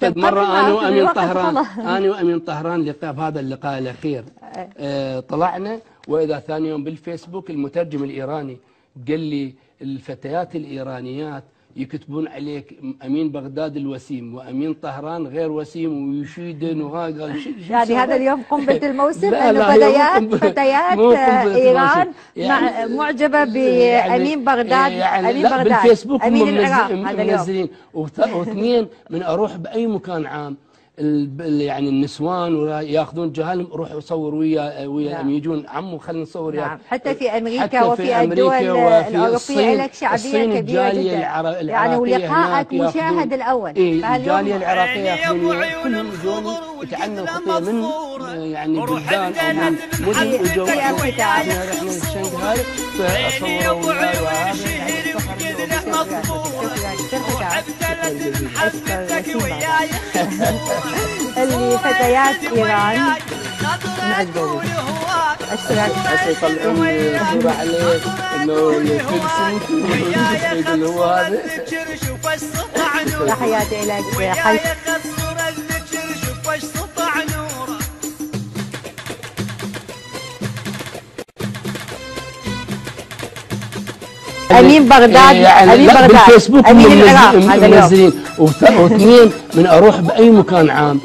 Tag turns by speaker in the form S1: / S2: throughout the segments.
S1: مرة أنا وأمين طهران لقاء بهذا اللقاء الأخير طلعنا، وإذا ثاني يوم بالفيسبوك المترجم الإيراني قال لي الفتيات الإيرانيات يكتبون عليك أمين بغداد الوسيم وأمين طهران غير وسيم ويشيدن وهذا
S2: يعني هذا اليوم قنبلة الموسم أنه فتيات إيران يعني معجبة بأمين بغداد
S1: يعني
S2: أمين بغداد
S1: بالفيسبوك
S2: أمين العراق هذا
S1: منزلين. واثنين من أروح بأي مكان عام يعني النسوان ياخذون جهالهم روحوا صور ويا نعم. يجون عمو خلينا نصور
S2: نعم. حتى في امريكا وفي الدول الاوروبيه لك شعبيه كبيره جدا يعني ولقاءك مشاهد الاول.
S1: الجاليه العراقيه ياخذون كلهم يجون يتعنوا خطيه من يعني بلدان او من مدن وجو احنا شنغهاي فصوروا وياي
S2: اللي فتيات ايران معجبين اشتراك
S1: يطلعون صورة عليه انه الفلسن اللي هو هذا.
S2: تحياتي لك أمين بغداد
S1: يعني
S2: أمين بغداد
S1: بالفيسبوك
S2: أمين العراق هذا
S1: منزلين. واثنين من أروح بأي مكان عام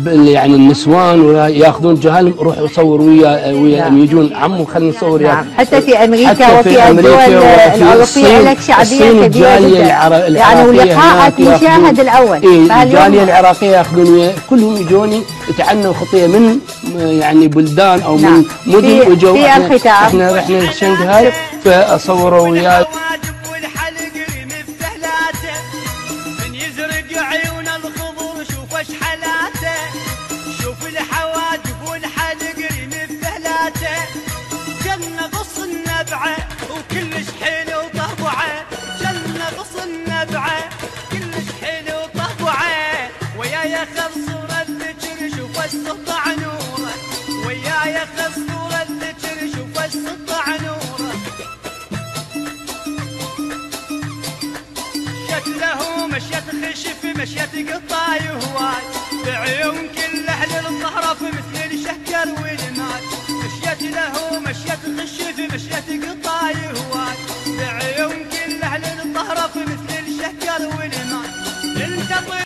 S1: يعني النسوان ياخذون جهالهم روحوا صور ويا يجون عمو خلينا نصور
S2: نعم. حتى في امريكا وفي الدول الاوروبيه لك شعبيه كبيره جدا يعني ولقاءك مشاهد الاول.
S1: الجاليه العراقيه ياخذون كلهم يجوني يتعنوا خطيه من يعني بلدان او من مدن وجو
S2: في الختام
S1: احنا رحنا شنغهاي فصوروا وياي
S3: وكلش حلو طبعه جنة غص النبعه كلش حلو طبعه وياي اخذ صورة ذكر شوف السطع نوره وياي اخذ صورة ذكر شوف السطع نوره شكله مشيت خشف مشيت قطاي هواي بعيون كل اهل الظهر مثل الشهكر والماي مشيت له مشيت خشف مشيت قطاي هواي بعيون كل اهل الظهر مثل الشهكر والماي